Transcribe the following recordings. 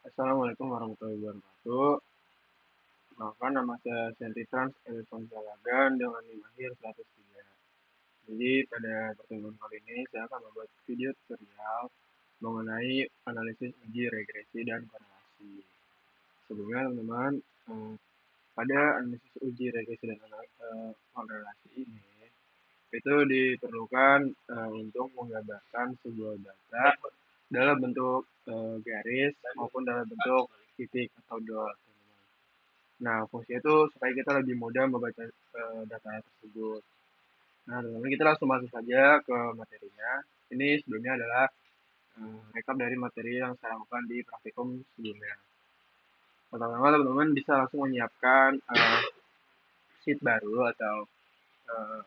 Assalamualaikum warahmatullahi wabarakatuh. Perkenalkan, nama saya Sentri Trans Elison Zalagan dengan NIM akhir 103. Jadi pada pertemuan kali ini saya akan membuat video tutorial mengenai analisis uji regresi dan korelasi. Sebelumnya teman-teman, pada analisis uji regresi dan korelasi ini itu diperlukan untuk menggambarkan sebuah data dalam bentuk garis maupun dalam bentuk titik atau dot. Nah, fungsinya itu supaya kita lebih mudah membaca data tersebut. Nah, teman-teman, kita langsung masuk saja ke materinya. Ini sebelumnya adalah rekap dari materi yang saya lakukan di praktikum sebelumnya. Pertama-tama, teman-teman bisa langsung menyiapkan sheet baru atau uh,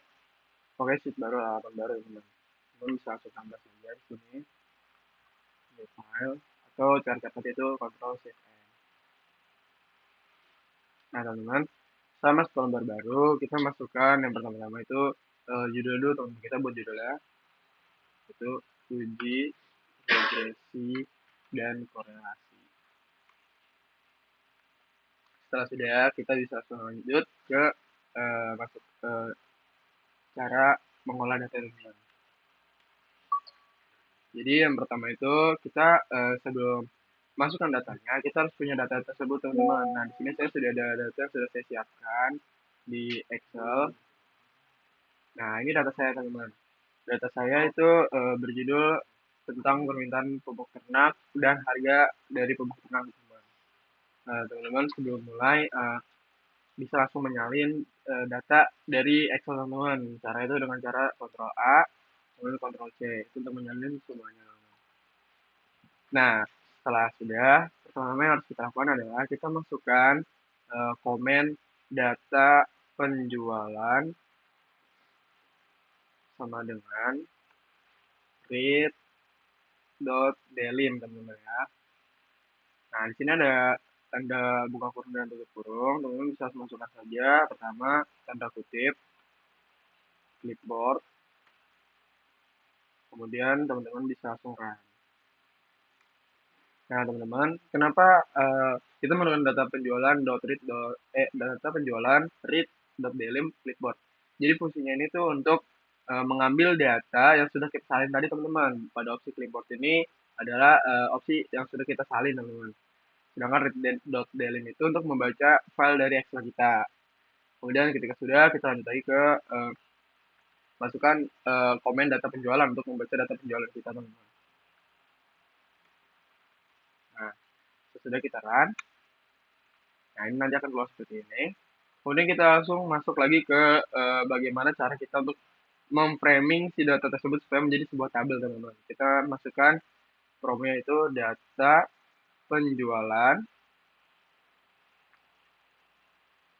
pokoknya sheet baru, halaman baru, teman-teman. Teman bisa langsung tambah saja di sini, di file, atau cara cepat itu Ctrl Shift N. Nah, teman-teman, saya masuk ke lembar baru, kita masukkan yang pertama-tama itu judul dulu, teman-teman. Kita buat judulnya itu uji regresi dan korelasi. Setelah sudah, kita bisa langsung lanjut ke masuk ke cara mengolah data, teman-teman. Jadi yang pertama itu kita sebelum masukkan datanya, kita harus punya data tersebut, teman-teman. Nah, di sini saya sudah ada data yang sudah saya siapkan di Excel. Nah, ini data saya, teman-teman. Data saya itu berjudul tentang permintaan pupuk ternak dan harga dari pupuk ternak, teman-teman. Nah, teman-teman, sebelum mulai bisa langsung menyalin data dari Excel, teman-teman. Cara itu dengan cara Ctrl A, kemudian Ctrl C, itu untuk menyalin semuanya. Nah, setelah sudah, pertama yang harus kita lakukan adalah kita masukkan komen data penjualan sama dengan read.delim, teman-teman ya. Nah, di sini ada tanda buka kurung dan tutup kurung. Teman-teman bisa masukkan saja. Pertama, tanda kutip, clipboard. Kemudian teman-teman bisa langsung run. Nah, teman-teman, kenapa kita menggunakan data penjualan data penjualan read.delim clipboard. Jadi fungsinya ini tuh untuk mengambil data yang sudah kita salin tadi, teman-teman. Pada opsi clipboard ini adalah opsi yang sudah kita salin, teman-teman. Sedangkan read.delim itu untuk membaca file dari Excel kita. Kemudian ketika sudah, kita lanjut lagi ke masukkan komen data penjualan untuk membaca data penjualan kita, teman-teman. Nah, sesudah kita run, nah ini nanti akan keluar seperti ini. Kemudian kita langsung masuk lagi ke bagaimana cara kita untuk memframing si data tersebut supaya menjadi sebuah tabel, teman-teman. Kita masukkan promnya itu data penjualan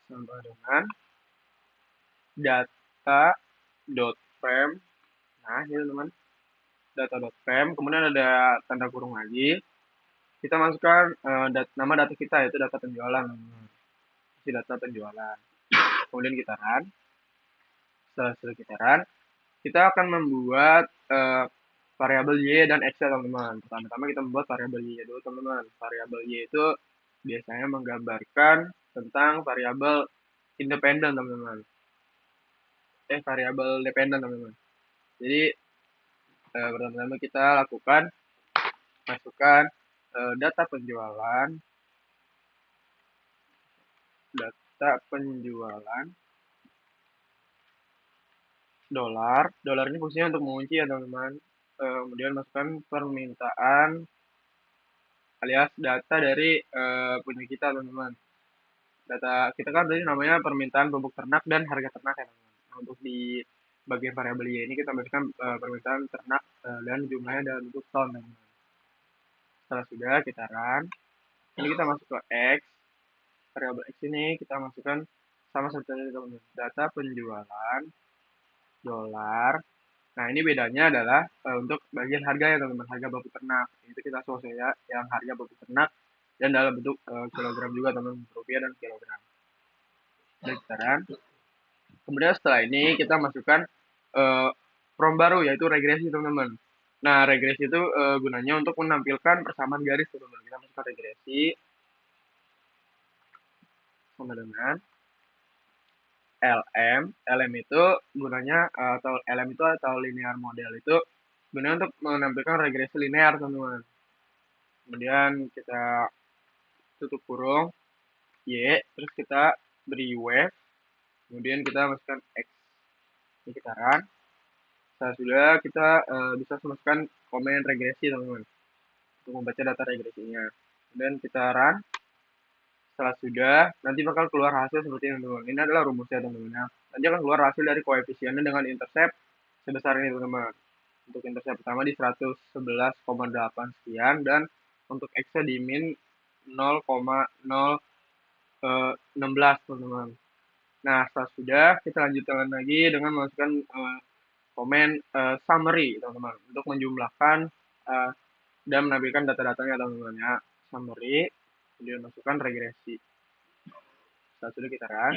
sama dengan data.frame. Nah, ini teman, data.frame. Kemudian ada tanda kurung lagi. Kita masukkan nama data kita, yaitu data penjualan. Si data penjualan. Kemudian kita run. Setelah kita run, kita akan membuat variabel Y dan Excel, teman-teman. Pertama-tama kita membuat variabel Y dulu, teman-teman. Variabel Y itu biasanya menggambarkan tentang variabel independen, teman-teman. Variabel dependen, teman-teman. Jadi pertama-tama kita lakukan masukkan data penjualan dolar ini fungsinya untuk mengunci ya, teman-teman. Kemudian masukkan permintaan alias data dari punya kita, teman-teman. Data kita kan tadi namanya permintaan pupuk ternak dan harga ternak ya, teman-teman. Nah, untuk di bagian variabel Y ini kita masukkan permintaan ternak dan jumlahnya dalam bentuk ton, teman-teman. Setelah sudah kita run, ini kita masuk ke X. Variabel X ini kita masukkan sama seperti tadi, teman-teman. Data penjualan dolar. Nah, ini bedanya adalah untuk bagian harga ya, teman-teman, harga baku ternak. Itu kita selesai ya, yang harga baku ternak dan dalam bentuk kilogram juga, teman-teman, rupiah dan kilogram. Dan sekarang, kemudian setelah ini kita masukkan from baru, yaitu regresi, teman-teman. Nah, regresi itu gunanya untuk menampilkan persamaan garis, teman-teman. Kita masukkan regresi sama dengan LM. LM itu gunanya atau LM itu atau linear model itu gunanya untuk menampilkan regresi linear, teman-teman. Kemudian kita tutup kurung Y, terus kita beri wave, kemudian kita masukkan X. Ini kita run. Setelah sudah kita bisa masukkan komen regresi, teman-teman, untuk membaca data regresinya. Kemudian kita run. Setelah sudah, nanti bakal keluar hasil seperti ini, teman-teman. Ini adalah rumusnya, teman-teman. Nanti akan keluar hasil dari koefisiennya dengan intercept sebesar ini, teman-teman. Untuk intercept pertama di 111,8 sekian, dan untuk X-nya di min 0,016, teman-teman. Nah, setelah sudah, kita lanjutkan lagi dengan memasukkan komen summary, teman-teman, untuk menjumlahkan dan menampilkan data-datanya, teman-teman, ya. Summary, kemudian masukkan regresi. Setelah sudah kita run.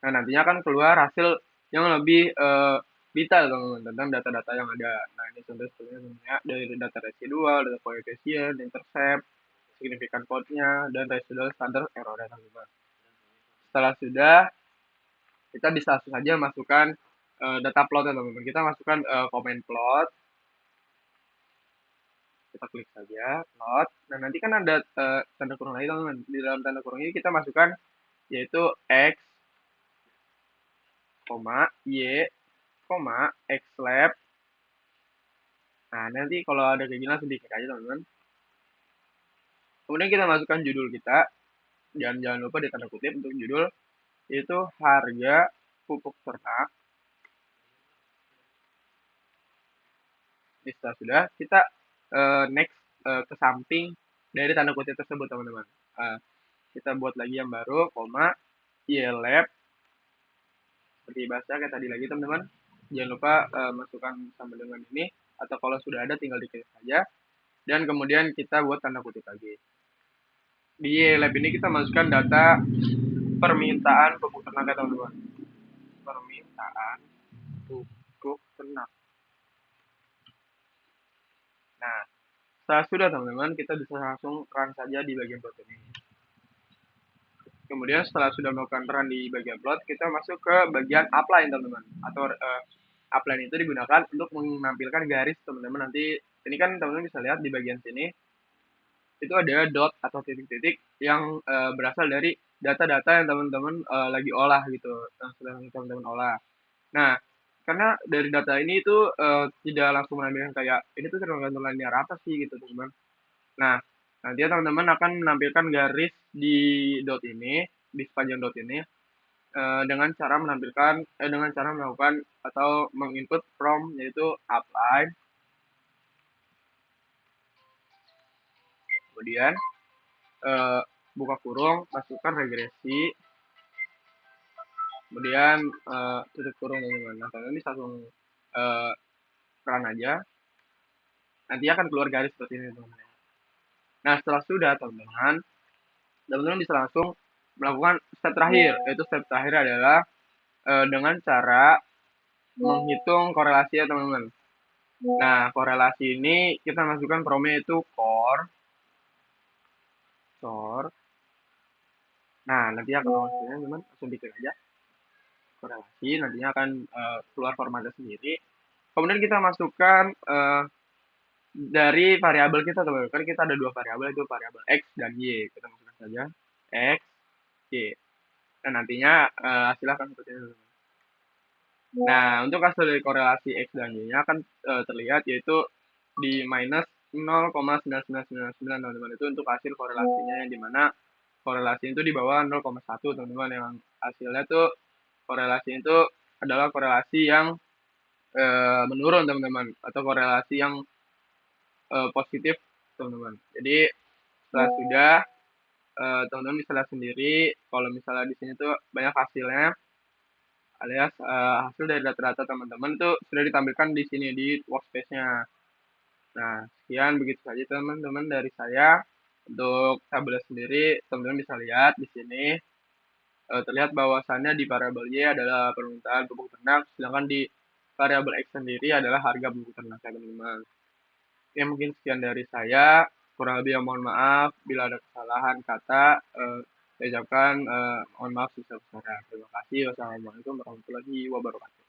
Nah, nantinya akan keluar hasil yang lebih detail, teman-teman, tentang data-data yang ada. Nah, ini contoh sebenarnya dari data residual, data koefisien, intercept, signifikan code-nya, dan residual standar error, teman-teman. Setelah sudah, kita bisa langsung saja masukkan data plot, teman-teman. Kita masukkan comment plot. Kita klik saja plot. Nah, nanti kan ada tanda kurung lagi, teman-teman. Di dalam tanda kurung ini kita masukkan yaitu X, Y, X lab. Nah, nanti kalau ada kayak gini langsung diklik aja, teman-teman. Kemudian kita masukkan judul kita. Jangan lupa di tanda kutip untuk judul, yaitu harga pupuk ternak. Setelah sudah, kita next ke samping dari tanda kutip tersebut, teman-teman. Kita buat lagi yang baru, YLab. Seperti bahasa kayak tadi lagi, teman-teman. Jangan lupa masukkan sama dengan ini, atau kalau sudah ada tinggal diklik saja. Dan kemudian kita buat tanda kutip lagi. Di YLab ini kita masukkan data permintaan pupuk ternak, teman-teman. Permintaan pupuk ternak. Nah, setelah sudah, teman-teman, kita bisa langsung run saja di bagian plot ini. Kemudian setelah sudah melakukan run di bagian plot, kita masuk ke bagian upline, teman-teman. Atau upline itu digunakan untuk menampilkan garis, teman-teman. Nanti ini kan teman-teman bisa lihat di bagian sini itu ada dot atau titik-titik yang berasal dari data-data yang teman-teman lagi olah gitu, yang sedang teman-teman olah. Nah, karena dari data ini itu tidak langsung menampilkan kayak ini tuh tergantung linear apa sih gitu, teman-teman. Nah, nanti teman-teman akan menampilkan garis di dot ini, di sepanjang dot ini dengan cara melakukan atau menginput from, yaitu upline. Kemudian buka kurung, masukkan regresi, kemudian tutup kurung, teman-teman. Nah, teman-teman bisa langsung run aja. Nanti akan keluar garis seperti ini, teman-teman. Nah, setelah sudah, teman-teman bisa langsung melakukan step terakhir, yaitu step terakhir adalah dengan cara menghitung korelasi, ya, teman-teman. Nah, korelasi ini kita masukkan promnya itu core. Nah, nanti akan hasilnya, teman, langsung diklik aja korelasi, nantinya akan keluar formatnya sendiri. Kemudian kita masukkan dari variabel kita, teman-teman. Kan kita ada dua variabel, itu variabel X dan Y. Kita masukkan saja X, Y. Nah, nantinya hasilnya akan seperti ini, teman-teman. Nah, untuk hasil dari korelasi X dan Y-nya akan terlihat yaitu di minus 0,9999, teman-teman. Itu untuk hasil korelasinya, yang dimana korelasi itu di bawah 0,1, teman-teman. Yang hasilnya tuh korelasi itu adalah korelasi yang menurun, teman-teman, atau korelasi yang positif, teman-teman. Jadi setelah sudah teman-teman bisa lihat sendiri kalau misalnya di sini tuh banyak hasilnya, alias hasil dari data-data teman-teman itu sudah ditampilkan di sini di workspace-nya. Nah, sekian begitu saja, teman-teman, dari saya. Untuk tabel sendiri, teman-teman bisa lihat di sini terlihat bahwasannya di variabel Y adalah permintaan pupuk ternak, sedangkan di variabel X sendiri adalah harga pupuk ternak, teman-teman. Ya mungkin sekian dari saya. Kurang lebih mohon maaf bila ada kesalahan kata. Saya ucapkan mohon maaf sebesar-besarnya. Terima kasih. Wassalamualaikum warahmatullahi wabarakatuh.